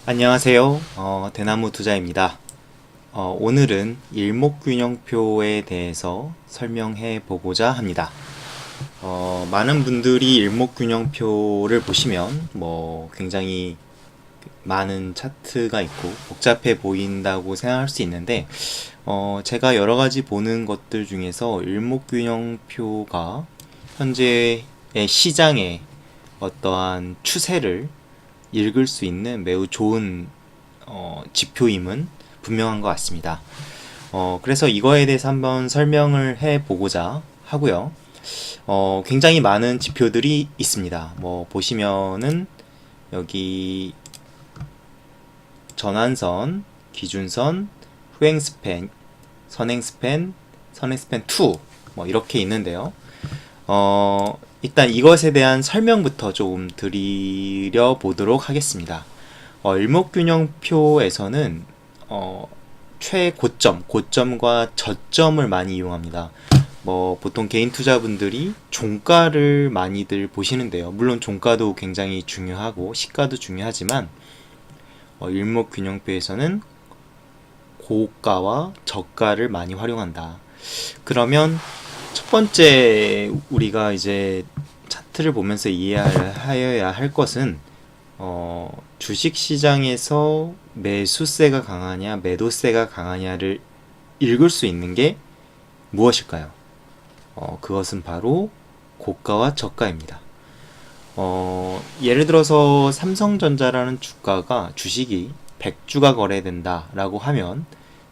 안녕하세요. 대나무 투자입니다. 오늘은 일목균형표에 대해서 설명해 보고자 합니다. 많은 분들이 일목균형표를 보시면 굉장히 많은 차트가 있고 복잡해 보인다고 생각할 수 있는데, 제가 여러 가지 보는 것들 중에서 일목균형표가 현재의 시장의 어떠한 추세를 읽을 수 있는 매우 좋은 지표임은 분명한 것 같습니다. 그래서 이거에 대해서 한번 설명을 해보고자 하고요. 굉장히 많은 지표들이 있습니다. 보시면은 여기 전환선, 기준선, 후행스팬, 선행스팬, 선행스팬 2 이렇게 있는데요. 일단 이것에 대한 설명부터 조금 드려 보도록 하겠습니다. 일목균형표에서는 최고점, 고점과 저점을 많이 이용합니다. 보통 개인 투자분들이 종가를 많이들 보시는데요. 물론 종가도 굉장히 중요하고 시가도 중요하지만 일목균형표에서는 고가와 저가를 많이 활용한다. 그러면 첫 번째 우리가 이제 차트를 보면서 이해하여야 할 것은 주식 시장에서 매수세가 강하냐 매도세가 강하냐를 읽을 수 있는 게 무엇일까요? 그것은 바로 고가와 저가입니다. 예를 들어서 삼성전자라는 주식이 100주가 거래된다라고 하면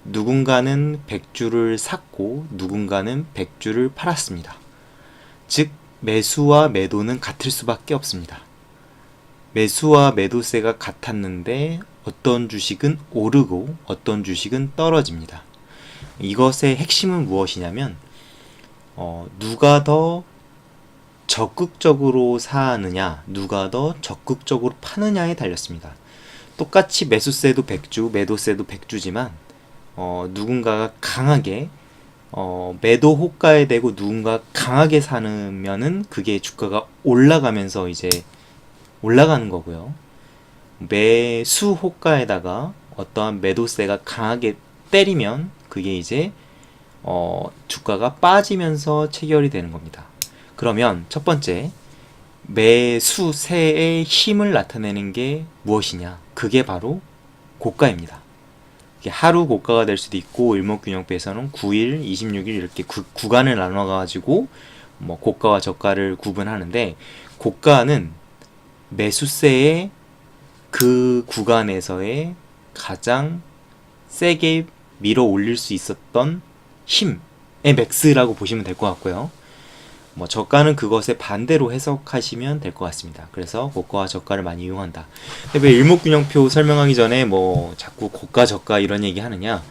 누군가는 100주를 샀고 누군가는 100주를 팔았습니다. 즉 매수와 매도는 같을 수밖에 없습니다. 매수와 매도세가 같았는데 어떤 주식은 오르고 어떤 주식은 떨어집니다. 이것의 핵심은 무엇이냐면 누가 더 적극적으로 사느냐 누가 더 적극적으로 파느냐에 달렸습니다. 똑같이 매수세도 100주 매도세도 100주지만 누군가가 강하게 매도 호가에 대고 누군가 강하게 사면은 그게 주가가 올라가면서 이제 올라가는 거고요. 매수 호가에다가 어떠한 매도세가 강하게 때리면 그게 이제 주가가 빠지면서 체결이 되는 겁니다. 그러면 첫 번째 매수세의 힘을 나타내는 게 무엇이냐? 그게 바로 고가입니다. 하루 고가가 될 수도 있고 일목균형표에서는 9일, 26일 이렇게 구간을 나눠가지고 고가와 저가를 구분하는데 고가는 매수세의 그 구간에서의 가장 세게 밀어 올릴 수 있었던 힘의 맥스라고 보시면 될 것 같고요. 저가는 그것의 반대로 해석하시면 될 것 같습니다. 그래서 고가와 저가를 많이 이용한다. 근데 왜 일목균형표 설명하기 전에 자꾸 고가 저가 이런 얘기 하느냐?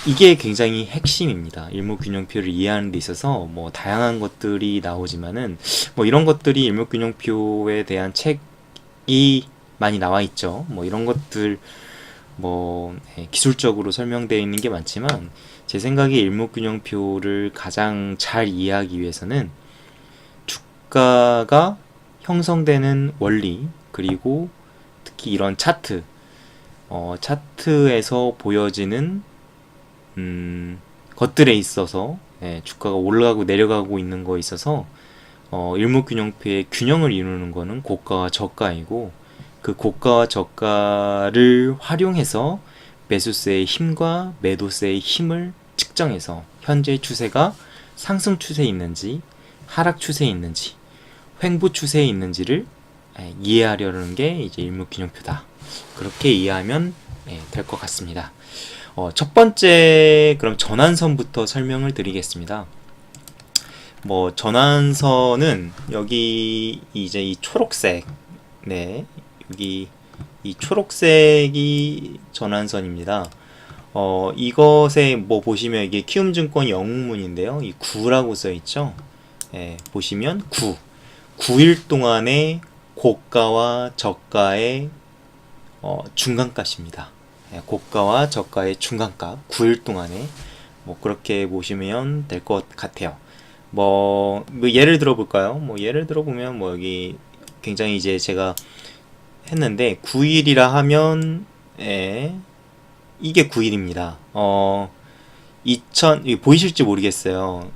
이게 굉장히 핵심입니다. 일목균형표를 이해하는 데 있어서 다양한 것들이 나오지만은 이런 것들이 일목균형표에 대한 책이 많이 나와 있죠. 이런 것들 기술적으로 설명되어 있는 게 많지만 제 생각에 일목균형표를 가장 잘 이해하기 위해서는 주가가 형성되는 원리 그리고 특히 이런 차트에서 보여지는 것들에 있어서 주가가 올라가고 내려가고 있는 거에 있어서 일목균형표의 균형을 이루는 거는 고가와 저가이고 그 고가와 저가를 활용해서 매수세의 힘과 매도세의 힘을 측정해서 현재 추세가 상승 추세에 있는지 하락 추세에 있는지 횡보 추세에 있는지를 이해하려는 게 이제 일목균형표다. 그렇게 이해하면 될 것 같습니다. 첫 번째 그럼 전환선부터 설명을 드리겠습니다. 전환선은 여기 이제 이 초록색 여기 이 초록색이 전환선입니다. 이것에 보시면 이게 키움증권 영문인데요. 이 9라고 써있죠. 보시면 9일 동안의 고가와 저가의 중간값입니다. 고가와 저가의 중간값 9일 동안에 그렇게 보시면 될 것 같아요. 예를 들어 볼까요? 예를 들어 보면 여기 굉장히 이제 제가 했는데 9일이라 하면 예, 이게 9일입니다. 2000, 이거 보이실지 모르겠어요.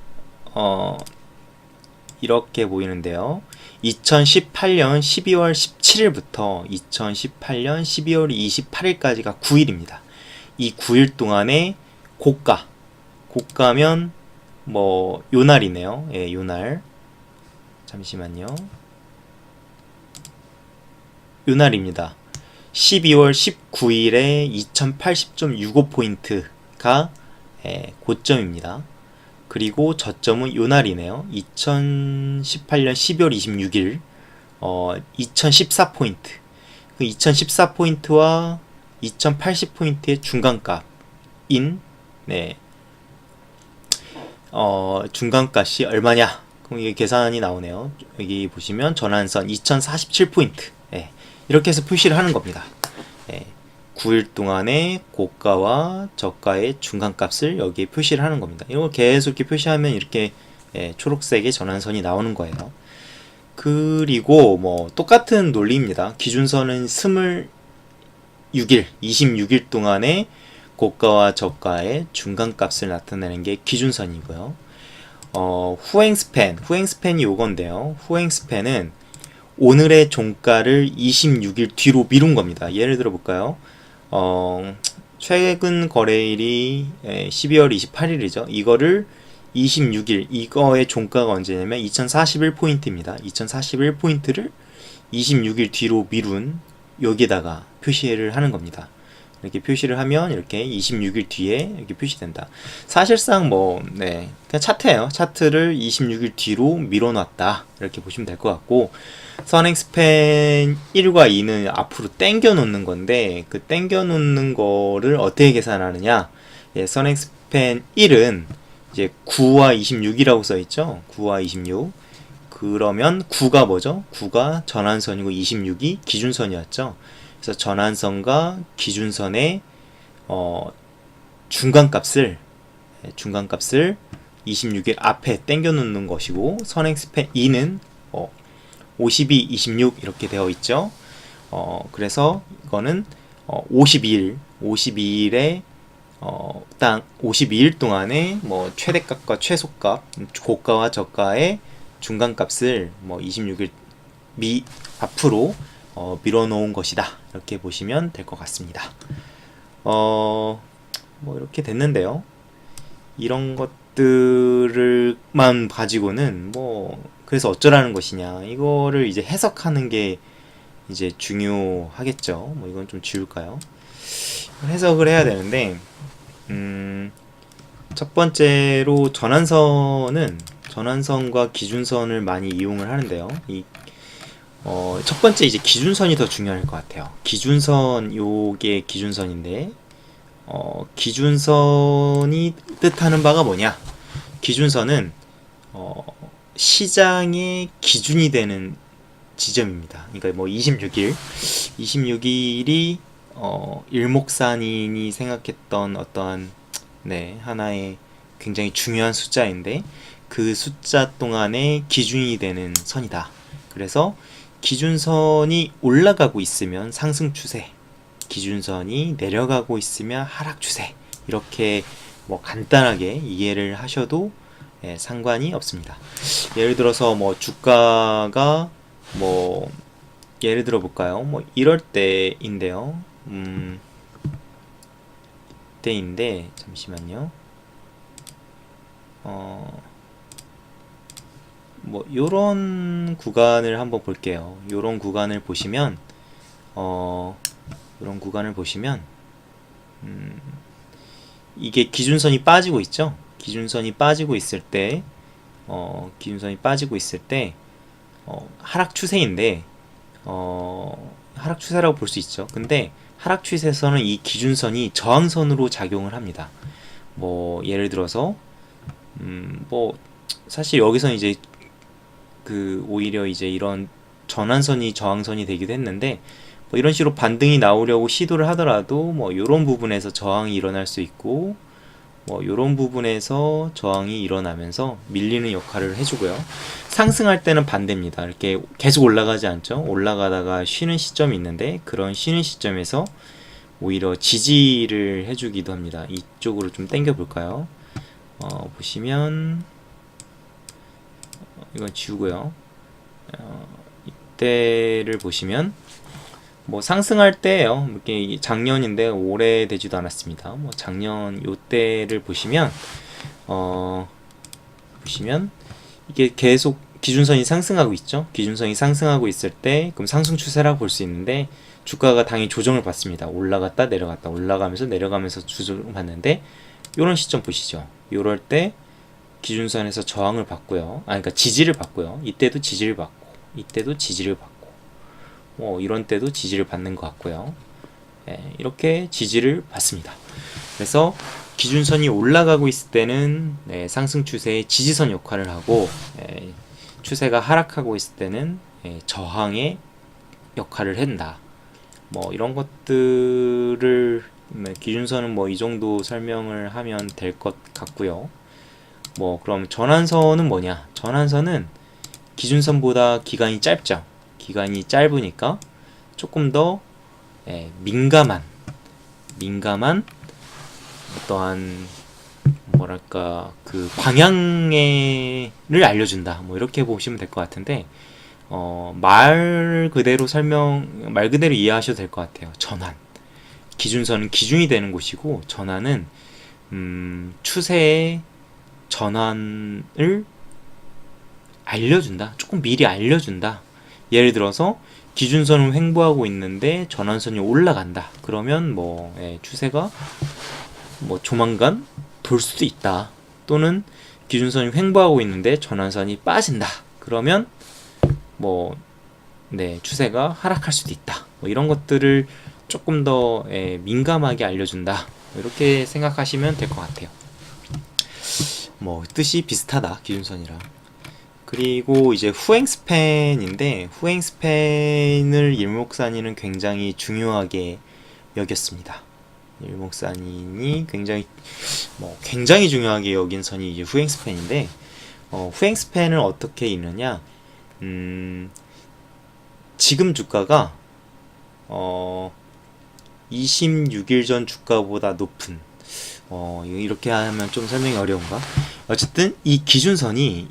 이렇게 보이는데요. 2018년 12월 17일부터 2018년 12월 28일까지가 9일입니다. 이 9일 동안에 고가면 뭐 요날이네요. 예, 요날. 잠시만요. 요날입니다. 12월 19일에 2080.65포인트가 고점입니다. 그리고 저점은 요날이네요. 2018년 12월 26일 2014포인트. 그 2014포인트와 2080포인트의 중간값인 네, 중간값이 얼마냐? 그럼 이게 계산이 나오네요. 여기 보시면 전환선 2047포인트. 예, 이렇게 해서 표시를 하는 겁니다. 예, 9일 동안의 고가와 저가의 중간값을 여기에 표시를 하는 겁니다. 이걸 계속 이렇게 표시하면 이렇게 초록색의 전환선이 나오는 거예요. 그리고 뭐 똑같은 논리입니다. 기준선은 26일 동안의 고가와 저가의 중간값을 나타내는 게 기준선이고요. 후행스팬이 요건데요. 후행스팬은 오늘의 종가를 26일 뒤로 미룬 겁니다. 예를 들어 볼까요? 최근 거래일이 12월 28일이죠. 이거를 26일, 이거의 종가가 언제냐면 2041포인트입니다. 2041포인트를 26일 뒤로 미룬 여기에다가 표시를 하는 겁니다. 이렇게 표시를 하면 이렇게 26일 뒤에 이렇게 표시된다. 사실상 그냥 차트예요. 차트를 26일 뒤로 밀어놨다. 이렇게 보시면 될 것 같고, 선행스팬 1과 2는 앞으로 당겨 놓는 건데, 그 당겨 놓는 거를 어떻게 계산하느냐? 선행스팬 1은 이제 9와 26이라고 써 있죠. 9와 26. 그러면 9가 뭐죠? 9가 전환선이고 26이 기준선이었죠. 그래서 전환선과 기준선의 중간값을 26일 앞에 당겨 놓는 것이고, 선행스팬 2는 52, 26 이렇게 되어 있죠. 그래서 이거는 52일에 딱 52일 동안에 뭐 최대값과 최소값, 고가와 저가의 중간값을 뭐 26일 앞으로 밀어놓은 것이다. 이렇게 보시면 될 것 같습니다. 뭐 이렇게 됐는데요. 이런 것들만 가지고는 그래서 어쩌라는 것이냐, 이거를 이제 해석하는 게 이제 중요하겠죠. 이건 좀 지울까요? 해석을 해야 되는데, 첫 번째로 전환선과 기준선을 많이 이용을 하는데요. 첫 번째 이제 기준선이 더 중요할 것 같아요. 요게 기준선인데, 기준선이 뜻하는 바가 뭐냐? 기준선은 시장의 기준이 되는 지점입니다. 그러니까 26일이 일목산인이 생각했던 어떠한 하나의 굉장히 중요한 숫자인데, 그 숫자 동안의 기준이 되는 선이다. 그래서 기준선이 올라가고 있으면 상승 추세, 기준선이 내려가고 있으면 하락 추세, 이렇게 간단하게 이해를 하셔도 상관이 없습니다. 예를 들어서 주가가 예를 들어 볼까요? 이럴 때인데요. 때인데 잠시만요. 요런 구간을 한번 볼게요. 요런 구간을 보시면 이게 기준선이 빠지고 있죠. 기준선이 빠지고 있을 때 하락 추세인데, 하락 추세라고 볼 수 있죠. 근데 하락 추세에서는 이 기준선이 저항선으로 작용을 합니다. 예를 들어서 사실 여기서 이제 오히려 이제 이런 전환선이 저항선이 되기도 했는데, 이런 식으로 반등이 나오려고 시도를 하더라도 요런 부분에서 저항이 일어날 수 있고, 요런 부분에서 저항이 일어나면서 밀리는 역할을 해주고요. 상승할 때는 반대입니다. 이렇게 계속 올라가지 않죠. 올라가다가 쉬는 시점이 있는데, 그런 쉬는 시점에서 오히려 지지를 해주기도 합니다. 이쪽으로 좀 당겨 볼까요? 보시면 이건 지우고요. 이때를 보시면 뭐 상승할 때예요. 이게 작년인데 오래 되지도 않았습니다. 뭐 작년 요때를 보시면 보시면 이게 계속 기준선이 상승하고 있죠. 기준선이 상승하고 있을 때 그럼 상승 추세라고 볼 수 있는데 주가가 당연히 조정을 받습니다. 올라갔다 내려갔다 올라가면서 내려가면서 조정을 받는데 요런 시점 보시죠. 요럴 때 기준선에서 저항을 받고요. 그러니까 지지를 받고요. 이때도 지지를 받고 이때도 지지를 받고 뭐 이런 때도 지지를 받는 것 같고요. 이렇게 지지를 받습니다. 그래서 기준선이 올라가고 있을 때는 상승 추세의 지지선 역할을 하고 추세가 하락하고 있을 때는 저항의 역할을 한다. 뭐 이런 것들을 기준선은 뭐 이 정도 설명을 하면 될 것 같고요. 뭐 그럼 전환선은 뭐냐? 전환선은 기준선보다 기간이 짧죠. 기간이 짧으니까 조금 더 민감한 어떠한 뭐랄까 그 방향을 알려준다. 뭐 이렇게 보시면 될 것 같은데 말 그대로 이해하셔도 될 것 같아요. 전환. 기준선은 기준이 되는 곳이고 전환은 추세의 전환을 알려준다. 조금 미리 알려준다. 예를 들어서 기준선을 횡보하고 있는데 전환선이 올라간다. 그러면 뭐 추세가 뭐 조만간 돌 수도 있다. 또는 기준선이 횡보하고 있는데 전환선이 빠진다. 그러면 뭐 추세가 하락할 수도 있다. 뭐 이런 것들을 조금 더 민감하게 알려준다. 이렇게 생각하시면 될 것 같아요. 뭐 뜻이 비슷하다 기준선이랑. 그리고 이제 후행 스팬인데 후행 스팬을 일목산인은 굉장히 중요하게 여겼습니다. 일목산인이 굉장히 중요하게 여긴 선이 이제 후행 스팬인데 후행 스팬은 어떻게 읽느냐? 지금 주가가 26일 전 주가보다 높은 이렇게 하면 좀 설명이 어려운가? 어쨌든 이 기준선이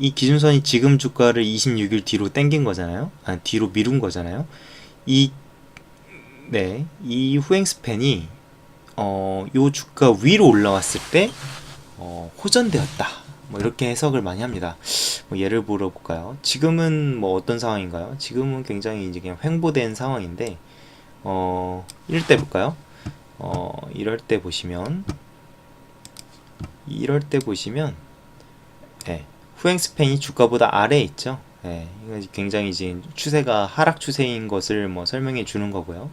지금 주가를 26일 뒤로 당긴 거잖아요. 뒤로 미룬 거잖아요. 이 후행 스팬이 요 주가 위로 올라왔을 때 호전되었다. 뭐 이렇게 해석을 많이 합니다. 뭐 예를 물어볼까요? 지금은 뭐 어떤 상황인가요? 지금은 굉장히 이제 그냥 횡보된 상황인데 이럴 때 볼까요? 이럴 때 보시면 후행 스팬이 주가보다 아래에 있죠. 이거 굉장히 이제 추세가 하락 추세인 것을 뭐 설명해 주는 거고요.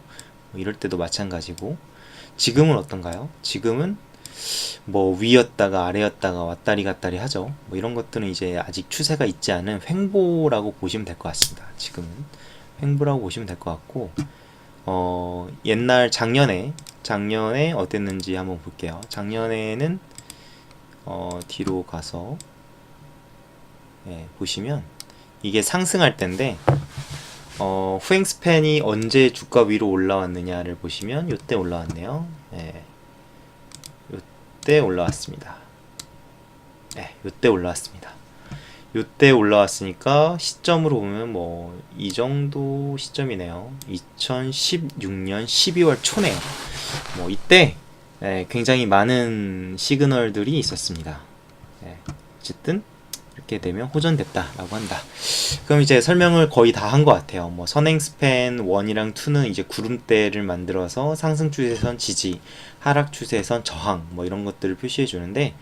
뭐 이럴 때도 마찬가지고 지금은 어떤가요? 지금은 뭐 위였다가 아래였다가 왔다리 갔다리 하죠. 뭐 이런 것들은 이제 아직 추세가 있지 않은 횡보라고 보시면 될 것 같습니다. 지금은 횡보라고 보시면 될 것 같고 작년에 어땠는지 한번 볼게요. 작년에는 뒤로 가서 보시면 이게 상승할 때인데 후행 스팬이 언제 주가 위로 올라왔느냐를 보시면 요때 올라왔네요. 요때 올라왔습니다. 요때 올라왔습니다. 요때 올라왔으니까 시점으로 보면 뭐 이 정도 시점이네요. 2016년 12월 초네요. 뭐 이때 굉장히 많은 시그널들이 있었습니다. 어쨌든 이렇게 되면 호전됐다라고 한다. 그럼 이제 설명을 거의 다 한 것 같아요. 뭐 선행 스팬 1이랑 2는 이제 구름대를 만들어서 상승 추세선 지지, 하락 추세선 저항 뭐 이런 것들을 표시해 주는데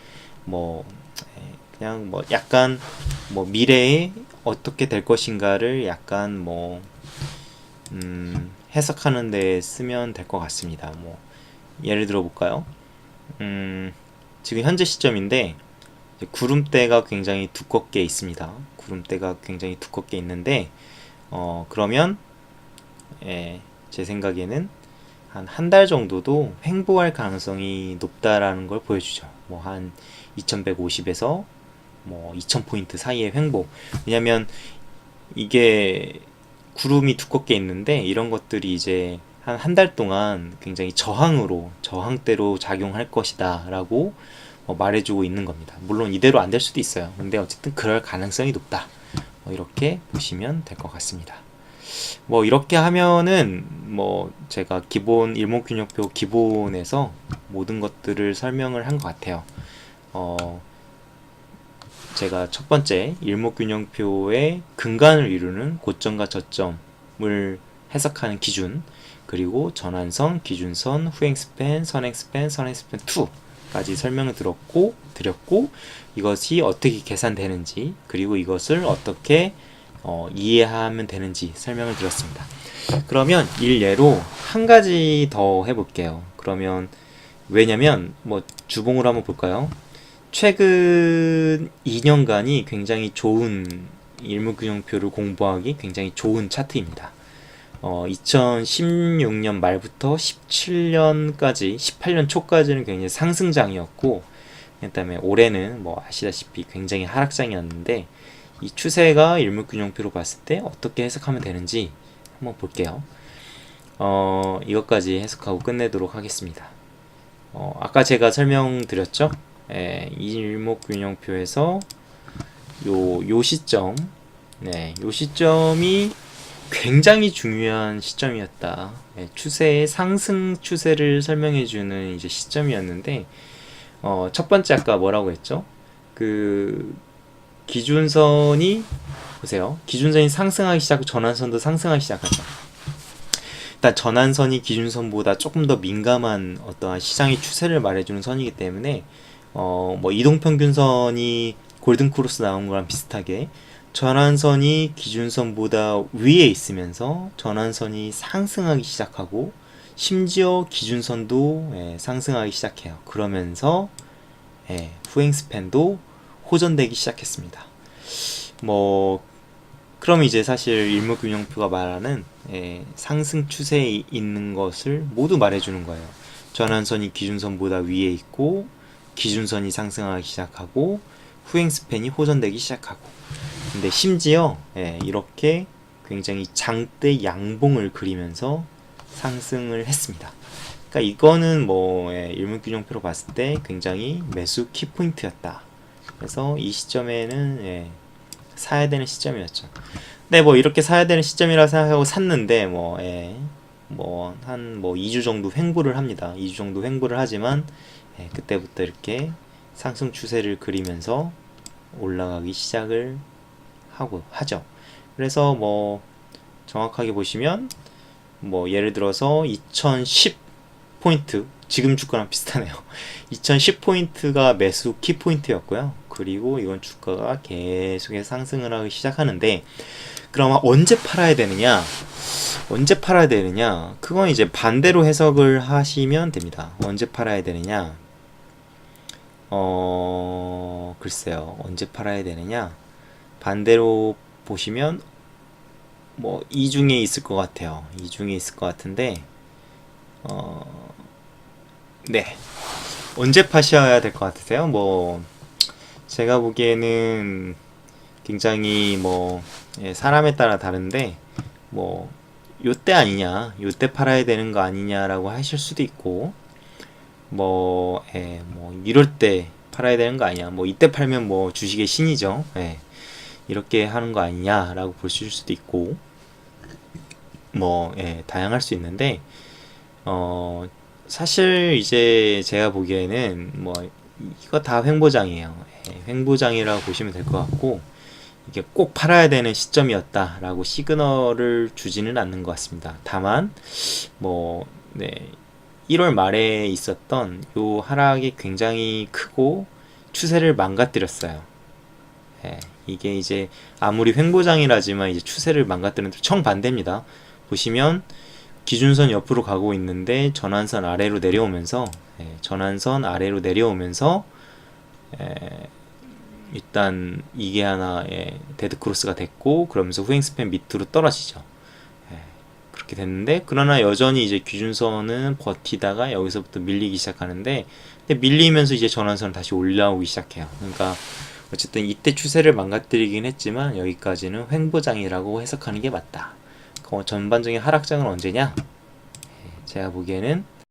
뭐 그냥 뭐 약간 뭐 미래에 어떻게 될 것인가를 약간 뭐 해석하는 데 쓰면 될 것 같습니다. 뭐 예를 들어 볼까요? 지금 현재 시점인데 구름대가 굉장히 두껍게 있습니다. 구름대가 굉장히 두껍게 있는데 그러면 제 생각에는 한 달 정도도 횡보할 가능성이 높다라는 걸 보여주죠. 뭐 한 2150에서 뭐 2000포인트 사이의 횡보. 왜냐면 이게 구름이 두껍게 있는데 이런 것들이 이제 한 달 동안 굉장히 저항대로 작용할 것이다 라고 말해주고 있는 겁니다. 물론 이대로 안 될 수도 있어요. 근데 어쨌든 그럴 가능성이 높다. 이렇게 보시면 될 것 같습니다. 이렇게 하면은 제가 기본 일목균형표 기본에서 모든 것들을 설명을 한 것 같아요. 제가 첫 번째 일목균형표의 근간을 이루는 고점과 저점을 해석하는 기준, 그리고 전환선, 기준선, 후행스팬, 선행스팬, 선행스팬 2까지 설명을 드렸고 이것이 어떻게 계산되는지, 그리고 이것을 어떻게 이해하면 되는지 설명을 드렸습니다. 그러면 일례로 한 가지 더 해볼게요. 그러면 왜냐면 주봉으로 한번 볼까요? 최근 2년간이 굉장히 좋은 일목균형표를 공부하기 굉장히 좋은 차트입니다. 2016년 말부터 17년까지 18년 초까지는 굉장히 상승장이었고, 그 다음에 올해는 아시다시피 굉장히 하락장이었는데, 이 추세가 일목균형표로 봤을 때 어떻게 해석하면 되는지 한번 볼게요. 이것까지 해석하고 끝내도록 하겠습니다. 아까 제가 설명드렸죠? 이 일목균형표에서 요 시점, 요 시점이 굉장히 중요한 시점이었다. 추세의 상승 추세를 설명해주는 이제 시점이었는데, 첫 번째 아까 뭐라고 했죠? 기준선이 보세요. 기준선이 상승하기 시작하고 전환선도 상승하기 시작하죠. 일단 전환선이 기준선보다 조금 더 민감한 어떠한 시장의 추세를 말해주는 선이기 때문에 이동평균선이 골든크로스 나온 거랑 비슷하게 전환선이 기준선보다 위에 있으면서 전환선이 상승하기 시작하고, 심지어 기준선도 상승하기 시작해요. 그러면서 후행스팬도 호전되기 시작했습니다. 그럼 이제 사실 일목균형표가 말하는 상승 추세에 있는 것을 모두 말해주는 거예요. 전환선이 기준선보다 위에 있고, 기준선이 상승하기 시작하고, 후행스팬이 호전되기 시작하고. 근데 심지어 이렇게 굉장히 장대 양봉을 그리면서 상승을 했습니다. 그러니까 이거는 일목균형표로 봤을 때 굉장히 매수 키포인트였다. 그래서 이 시점에는 사야 되는 시점이었죠. 네, 이렇게 사야 되는 시점이라 생각하고 샀는데 한 2주 정도 횡보를 합니다. 2주 정도 횡보를 하지만 그때부터 이렇게 상승 추세를 그리면서 올라가기 시작을 하죠. 그래서 정확하게 보시면 예를 들어서 2010 포인트, 지금 주가랑 비슷하네요. 2010포인트가 매수 키포인트였고요. 그리고 이건 주가가 계속해서 상승을 하기 시작하는데, 그럼 언제 팔아야 되느냐? 그건 이제 반대로 해석을 하시면 됩니다. 언제 팔아야 되느냐? 글쎄요. 언제 팔아야 되느냐? 반대로 보시면 이 중에 있을 것 같아요. 이 중에 있을 것 같은데, 네. 언제 파셔야 될 것 같으세요? 제가 보기에는 굉장히 사람에 따라 다른데, 요때 아니냐, 요때 팔아야 되는 거 아니냐라고 하실 수도 있고, 이럴 때 팔아야 되는 거 아니야. 이때 팔면 주식의 신이죠. 이렇게 하는 거 아니냐라고 보실 수도 있고, 다양할 수 있는데, 사실 이제 제가 보기에는 이거 다 횡보장이에요. 횡보장이라고 보시면 될 것 같고, 이게 꼭 팔아야 되는 시점이었다라고 시그널을 주지는 않는 것 같습니다. 다만 1월 말에 있었던 요 하락이 굉장히 크고 추세를 망가뜨렸어요. 이게 이제 아무리 횡보장이라지만 이제 추세를 망가뜨리는 정반대입니다. 보시면 기준선 옆으로 가고 있는데 전환선 아래로 내려오면서 일단 이게 하나의 데드크로스가 됐고, 그러면서 후행스팬 밑으로 떨어지죠. 그렇게 됐는데, 그러나 여전히 이제 기준선은 버티다가 여기서부터 밀리기 시작하는데, 근데 밀리면서 이제 전환선은 다시 올라오기 시작해요. 그러니까 어쨌든 이때 추세를 망가뜨리긴 했지만 여기까지는 횡보장이라고 해석하는 게 맞다. 전반적인 하락장은 언제냐? 제가 보기에는